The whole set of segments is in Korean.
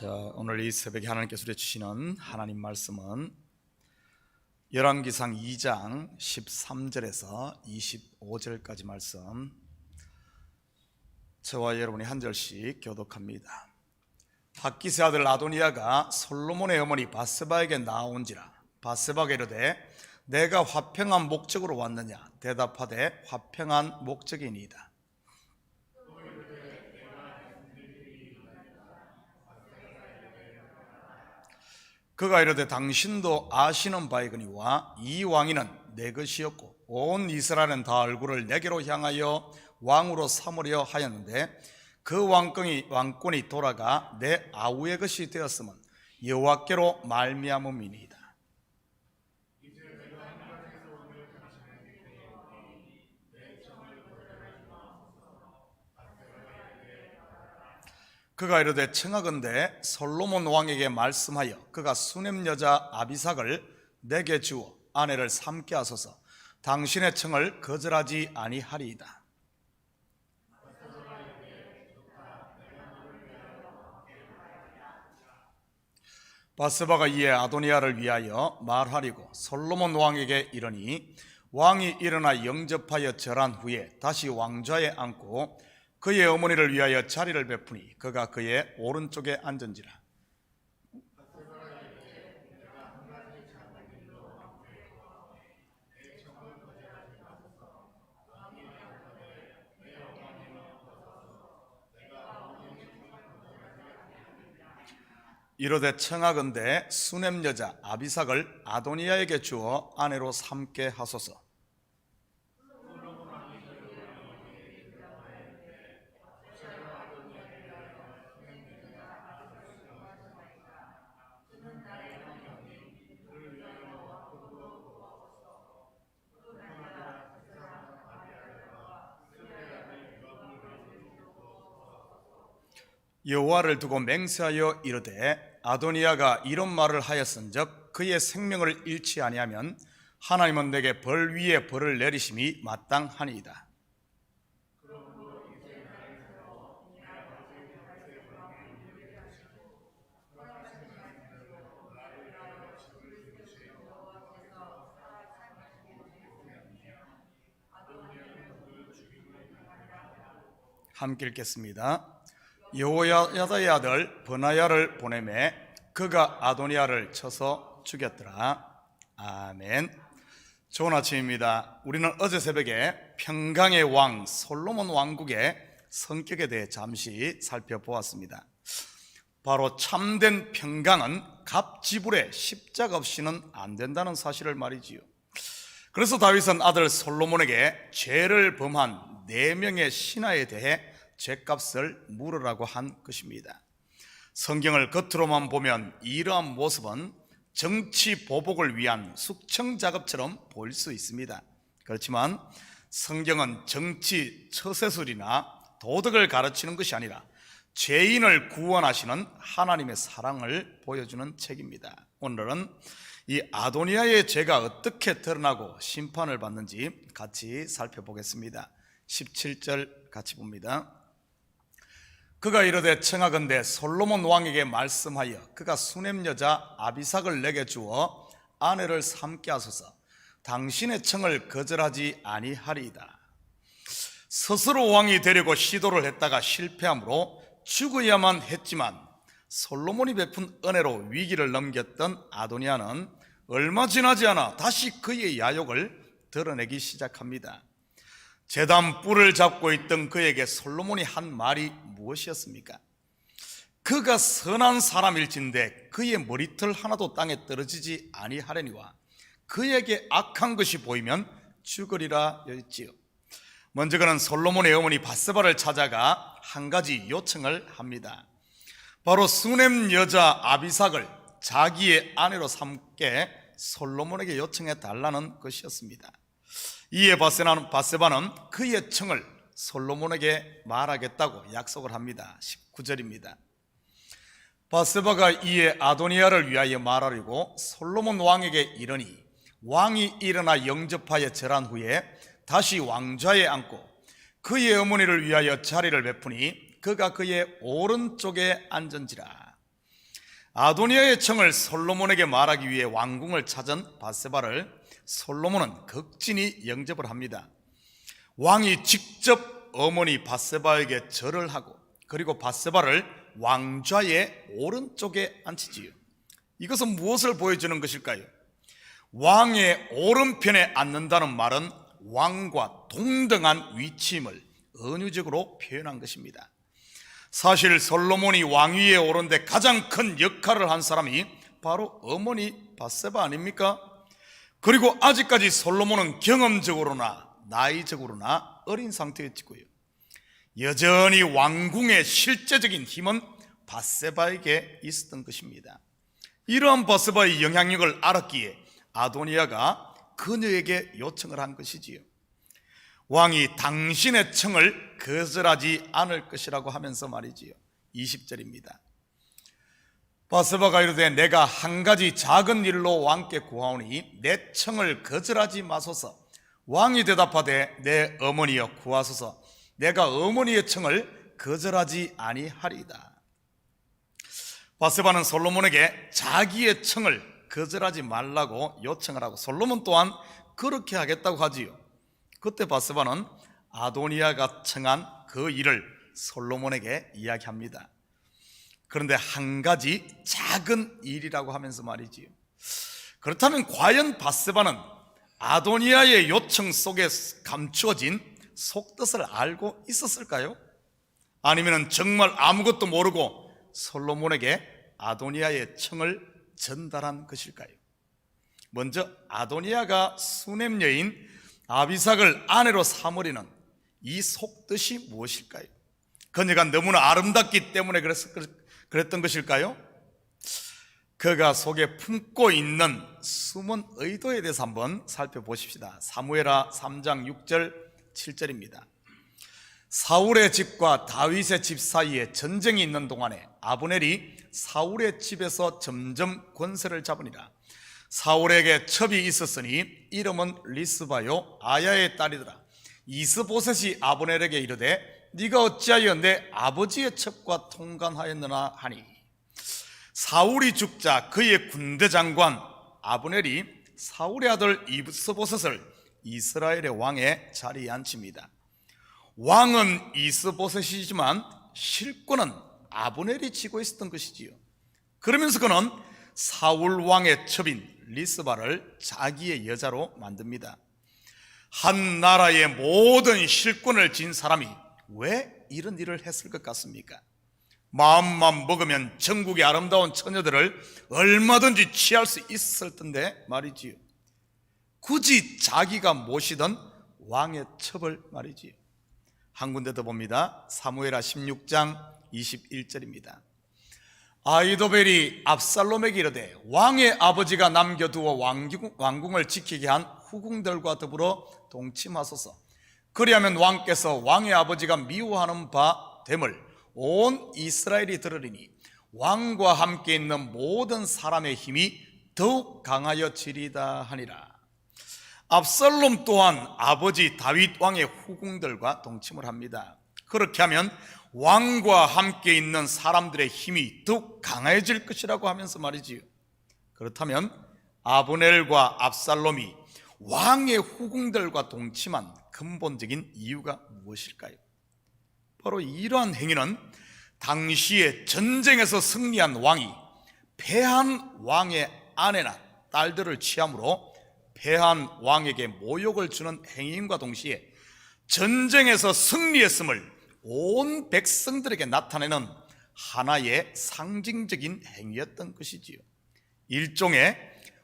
자, 오늘 이 새벽에 하나님께서 우리에게 주시는 하나님 말씀은 열왕기상 2장 13절에서 25절까지 말씀, 저와 여러분이 한 절씩 교독합니다. 핫기스의 아들 아도니아가 솔로몬의 어머니 밧세바에게 나온지라. 밧세바가 이르되 내가 화평한 목적으로 왔느냐? 대답하되 화평한 목적이니이다. 그가 이르되 당신도 아시는 바이거니와 이 왕위는 내 것이었고 온 이스라엘은 다 얼굴을 내게로 향하여 왕으로 삼으려 하였는데 그 왕권이 돌아가 내 아우의 것이 되었으면 여호와께로 말미암음이니이다. 그가 이르되 청하건대 솔로몬 왕에게 말씀하여 그가 수넴 여자 아비삭을 내게 주어 아내를 삼게 하소서. 당신의 청을 거절하지 아니하리이다. 밧세바가 이에 아도니아를 위하여 말하리고 솔로몬 왕에게 이르니 왕이 일어나 영접하여 절한 후에 다시 왕좌에 앉고 그의 어머니를 위하여 자리를 베푸니 그가 그의 오른쪽에 앉은지라. 이르되 청하건대 수넴 여자 아비삭을 아도니아에게 주어 아내로 삼게 하소서. 여호와를 두고 맹세하여 이르되 아도니아가 이런 말을 하였은즉 그의 생명을 잃지 아니하면 하나님은 내게 벌 위에 벌을 내리심이 마땅하니이다. 함께 읽겠습니다. 여호야다의 아들 버나야를 보내매 그가 아도니아를 쳐서 죽였더라. 아멘. 좋은 아침입니다. 우리는 어제 새벽에 평강의 왕 솔로몬 왕국의 성격에 대해 잠시 살펴보았습니다. 바로 참된 평강은 갑지불에 십자가 없이는 안 된다는 사실을 말이지요. 그래서 다윗은 아들 솔로몬에게 죄를 범한 4명의 신하에 대해 죄값을 물으라고 한 것입니다. 성경을 겉으로만 보면 이러한 모습은 정치 보복을 위한 숙청작업처럼 보일 수 있습니다. 그렇지만 성경은 정치 처세술이나 도덕을 가르치는 것이 아니라 죄인을 구원하시는 하나님의 사랑을 보여주는 책입니다. 오늘은 이 아도니아의 죄가 어떻게 드러나고 심판을 받는지 같이 살펴보겠습니다. 17절 같이 봅니다. 그가 이르되 청하건대 솔로몬 왕에게 말씀하여 그가 수넴 여자 아비삭을 내게 주어 아내를 삼게 하소서. 당신의 청을 거절하지 아니하리이다. 스스로 왕이 되려고 시도를 했다가 실패함으로 죽어야만 했지만 솔로몬이 베푼 은혜로 위기를 넘겼던 아도니아는 얼마 지나지 않아 다시 그의 야욕을 드러내기 시작합니다. 제단 뿔을 잡고 있던 그에게 솔로몬이 한 말이 무엇이었습니까? 그가 선한 사람일진데 그의 머리털 하나도 땅에 떨어지지 아니하려니와 그에게 악한 것이 보이면 죽으리라 했지요. 먼저 그는 솔로몬의 어머니 밧세바를 찾아가 한 가지 요청을 합니다. 바로 수넴 여자 아비삭을 자기의 아내로 삼게 솔로몬에게 요청해 달라는 것이었습니다. 이에 밧세바는 그의 청을 솔로몬에게 말하겠다고 약속을 합니다. 19절입니다. 밧세바가 이에 아도니아를 위하여 말하려고 솔로몬 왕에게 이르니 왕이 일어나 영접하여 절한 후에 다시 왕좌에 앉고 그의 어머니를 위하여 자리를 베푸니 그가 그의 오른쪽에 앉은지라. 아도니아의 청을 솔로몬에게 말하기 위해 왕궁을 찾은 바세바를 솔로몬은 극진히 영접을 합니다. 왕이 직접 어머니 바세바에게 절을 하고 그리고 바세바를 왕좌의 오른쪽에 앉히지요. 이것은 무엇을 보여주는 것일까요? 왕의 오른편에 앉는다는 말은 왕과 동등한 위치임을 은유적으로 표현한 것입니다. 사실 솔로몬이 왕위에 오른 데 가장 큰 역할을 한 사람이 바로 어머니 바세바 아닙니까? 그리고 아직까지 솔로몬은 경험적으로나 나이적으로나 어린 상태였지고요. 여전히 왕궁의 실제적인 힘은 바세바에게 있었던 것입니다. 이러한 바세바의 영향력을 알았기에 아도니아가 그녀에게 요청을 한 것이지요. 왕이 당신의 청을 거절하지 않을 것이라고 하면서 말이지요. 20절입니다. 바세바가 이르되 내가 한 가지 작은 일로 왕께 구하오니 내 청을 거절하지 마소서. 왕이 대답하되 내 어머니여 구하소서. 내가 어머니의 청을 거절하지 아니하리이다. 바세바는 솔로몬에게 자기의 청을 거절하지 말라고 요청을 하고 솔로몬 또한 그렇게 하겠다고 하지요. 그때 바세바는 아도니아가 청한 그 일을 솔로몬에게 이야기합니다. 그런데 한 가지 작은 일이라고 하면서 말이지요. 그렇다면 과연 바세바는 아도니아의 요청 속에 감추어진 속뜻을 알고 있었을까요? 아니면 정말 아무것도 모르고 솔로몬에게 아도니아의 청을 전달한 것일까요? 먼저 아도니아가 수넴 여인 아비삭을 아내로 삼으려는 이 속뜻이 무엇일까요? 그녀가 너무나 아름답기 때문에 그랬던 것일까요? 그가 속에 품고 있는 숨은 의도에 대해서 한번 살펴보십시다. 사무엘하 3장 6절 7절입니다. 사울의 집과 다윗의 집 사이에 전쟁이 있는 동안에 아브넬이 사울의 집에서 점점 권세를 잡으니라. 사울에게 첩이 있었으니 이름은 리스바요 아야의 딸이더라. 이스보셋이 아브넬에게 이르되 네가 어찌하여 내 아버지의 첩과 통관하였느냐 하니, 사울이 죽자 그의 군대 장관 아브넬이 사울의 아들 이스보셋을 이스라엘의 왕의 자리에 앉힙니다. 왕은 이스보셋이지만 실권은 아브넬이 쥐고 있었던 것이지요. 그러면서 그는 사울 왕의 첩인 리스바를 자기의 여자로 만듭니다. 한 나라의 모든 실권을 쥔 사람이 왜 이런 일을 했을 것 같습니까? 마음만 먹으면 전국의 아름다운 처녀들을 얼마든지 취할 수 있을 텐데 말이지요. 굳이 자기가 모시던 왕의 첩을 말이지요. 한 군데 더 봅니다. 사무엘하 16장 21절입니다. 아이도벨이 압살롬에게 이르되 왕의 아버지가 남겨두어 왕궁을 지키게 한 후궁들과 더불어 동침하소서. 그리하면 왕께서 왕의 아버지가 미워하는 바 됨을 온 이스라엘이 들으리니 왕과 함께 있는 모든 사람의 힘이 더욱 강하여지리다 하니라. 압살롬 또한 아버지 다윗 왕의 후궁들과 동침을 합니다. 그렇게 하면 왕과 함께 있는 사람들의 힘이 더욱 강해질 것이라고 하면서 말이지요. 그렇다면 아브넬과 압살롬이 왕의 후궁들과 동침한 근본적인 이유가 무엇일까요? 바로 이러한 행위는 당시에 전쟁에서 승리한 왕이 패한 왕의 아내나 딸들을 취함으로 패한 왕에게 모욕을 주는 행위임과 동시에 전쟁에서 승리했음을 온 백성들에게 나타내는 하나의 상징적인 행위였던 것이지요. 일종의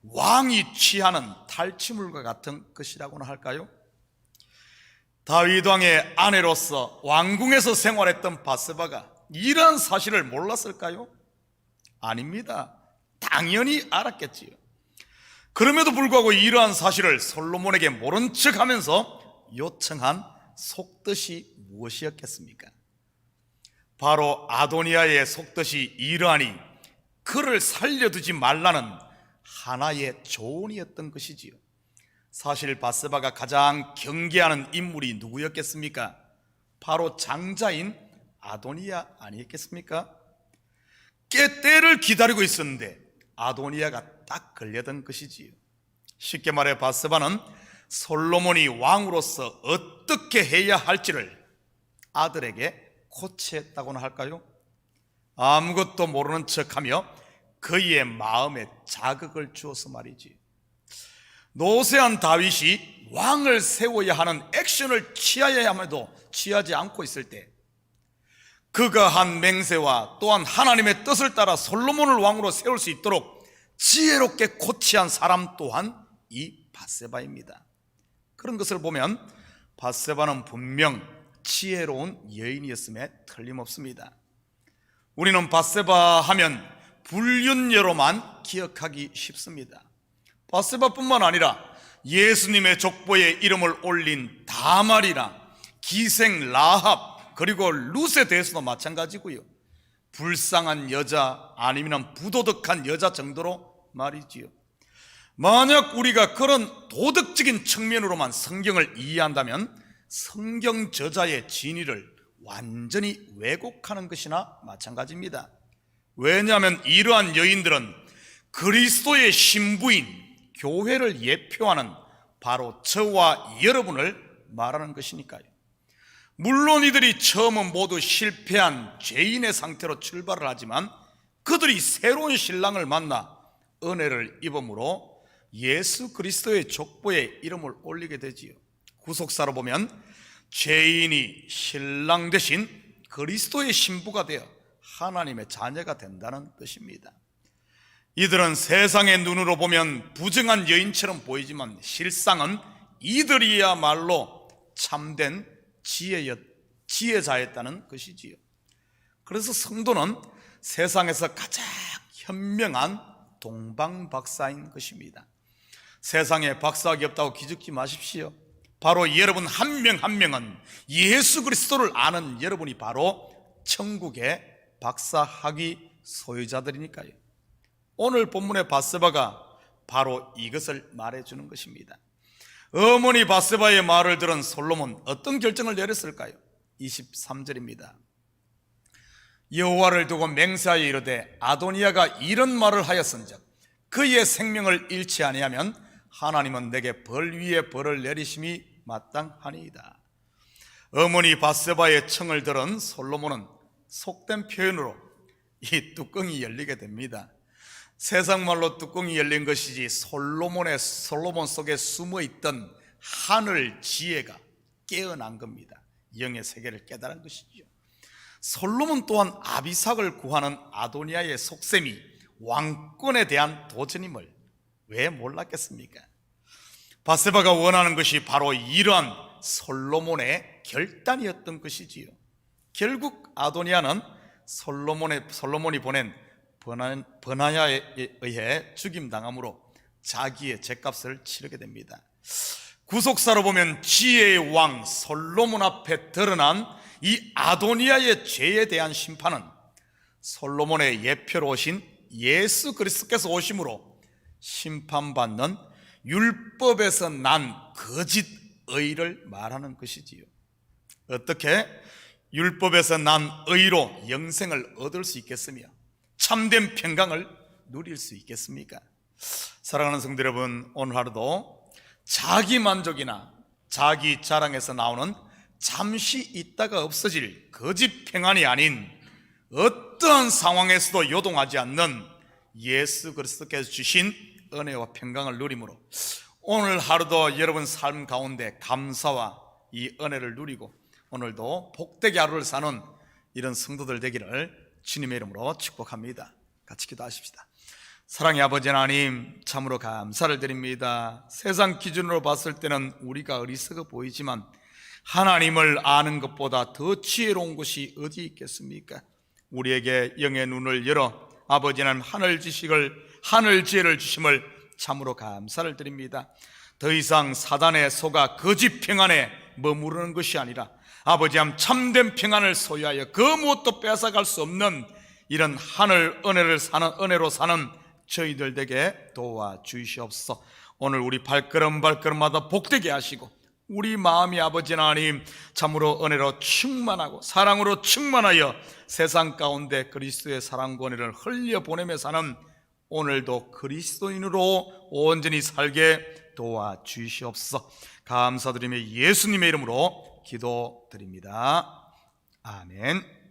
왕이 취하는 탈취물과 같은 것이라고나 할까요? 다윗 왕의 아내로서 왕궁에서 생활했던 바세바가 이러한 사실을 몰랐을까요? 아닙니다. 당연히 알았겠지요. 그럼에도 불구하고 이러한 사실을 솔로몬에게 모른 척하면서 요청한 속뜻이 무엇이었겠습니까? 바로 아도니아의 속뜻이 이러하니 그를 살려두지 말라는 하나의 조언이었던 것이지요. 사실 바세바가 가장 경계하는 인물이 누구였겠습니까? 바로 장자인 아도니아 아니겠습니까? 때를 기다리고 있었는데 아도니아가 딱 걸려든 것이지요. 쉽게 말해 밧세바는 솔로몬이 왕으로서 어떻게 해야 할지를 아들에게 코치했다고나 할까요? 아무것도 모르는 척하며 그의 마음에 자극을 주어서 말이지. 노쇠한 다윗이 왕을 세워야 하는 액션을 취해야 함에도 취하지 않고 있을 때 그가 한 맹세와 또한 하나님의 뜻을 따라 솔로몬을 왕으로 세울 수 있도록 지혜롭게 코치한 사람 또한 이 밧세바입니다. 그런 것을 보면 밧세바는 분명 지혜로운 여인이었음에 틀림없습니다. 우리는 밧세바 하면 불륜녀로만 기억하기 쉽습니다. 밧세바뿐만 아니라 예수님의 족보에 이름을 올린 다말이나 기생 라합 그리고 룻에 대해서도 마찬가지고요. 불쌍한 여자 아니면 부도덕한 여자 정도로 말이지요. 만약 우리가 그런 도덕적인 측면으로만 성경을 이해한다면 성경 저자의 진위를 완전히 왜곡하는 것이나 마찬가지입니다. 왜냐하면 이러한 여인들은 그리스도의 신부인 교회를 예표하는 바로 저와 여러분을 말하는 것이니까요. 물론 이들이 처음은 모두 실패한 죄인의 상태로 출발을 하지만 그들이 새로운 신랑을 만나 은혜를 입음으로 예수 그리스도의 족보에 이름을 올리게 되지요. 구속사로 보면 죄인이 신랑 대신 그리스도의 신부가 되어 하나님의 자녀가 된다는 뜻입니다. 이들은 세상의 눈으로 보면 부정한 여인처럼 보이지만 실상은 이들이야말로 참된 지혜자였다는 것이지요. 그래서 성도는 세상에서 가장 현명한 동방박사인 것입니다. 세상에 박사학이 없다고 기죽지 마십시오. 바로 여러분 한 명 한 명은 예수 그리스도를 아는 여러분이 바로 천국의 박사학위 소유자들이니까요. 오늘 본문의 밧세바가 바로 이것을 말해주는 것입니다. 어머니 밧세바의 말을 들은 솔로몬 어떤 결정을 내렸을까요? 23절입니다. 여호와를 두고 맹세하여 이르되 아도니아가 이런 말을 하였은즉 그의 생명을 잃지 아니하면 하나님은 내게 벌 위에 벌을 내리심이 마땅하니이다. 어머니 밧세바의 청을 들은 솔로몬은 속된 표현으로 이 뚜껑이 열리게 됩니다. 세상 말로 뚜껑이 열린 것이지 솔로몬 속에 숨어있던 하늘 지혜가 깨어난 겁니다. 영의 세계를 깨달은 것이죠. 솔로몬 또한 아비삭을 구하는 아도니아의 속셈이 왕권에 대한 도전임을 왜 몰랐겠습니까? 밧세바가 원하는 것이 바로 이러한 솔로몬의 결단이었던 것이지요. 결국 아도니아는 솔로몬이 보낸 버나야에 의해 죽임당함으로 자기의 죗값을 치르게 됩니다. 구속사로 보면 지혜의 왕 솔로몬 앞에 드러난 이 아도니아의 죄에 대한 심판은 솔로몬의 예표로 오신 예수 그리스도께서 오심으로 심판받는 율법에서 난 거짓 의를 말하는 것이지요. 어떻게 율법에서 난 의로 영생을 얻을 수 있겠으며 참된 평강을 누릴 수 있겠습니까? 사랑하는 성도 여러분, 오늘 하루도 자기 만족이나 자기 자랑에서 나오는 잠시 있다가 없어질 거짓 평안이 아닌 어떠한 상황에서도 요동하지 않는 예수 그리스도께서 주신 은혜와 평강을 누림으로 오늘 하루도 여러분 삶 가운데 감사와 이 은혜를 누리고 오늘도 복되게 하루를 사는 이런 성도들 되기를 주님의 이름으로 축복합니다. 같이 기도하십시다. 사랑의 아버지 하나님, 참으로 감사를 드립니다. 세상 기준으로 봤을 때는 우리가 어리석어 보이지만 하나님을 아는 것보다 더 지혜로운 것이 어디 있겠습니까? 우리에게 영의 눈을 열어 아버지 하나님 하늘 지혜를 주심을 참으로 감사를 드립니다. 더 이상 사단의 속아 거짓 평안에 머무르는 것이 아니라 아버지 하나님 참된 평안을 소유하여 그 무엇도 빼앗아갈 수 없는 이런 하늘 은혜로 사는 저희들 되게 도와주시옵소서. 오늘 우리 발걸음마다 복되게 하시고 우리 마음이 아버지 하나님 참으로 은혜로 충만하고 사랑으로 충만하여 세상 가운데 그리스도의 사랑과 은혜를 흘려보내며 사는 오늘도 그리스도인으로 온전히 살게 도와주시옵소서. 감사드리며 예수님의 이름으로 기도드립니다. 아멘.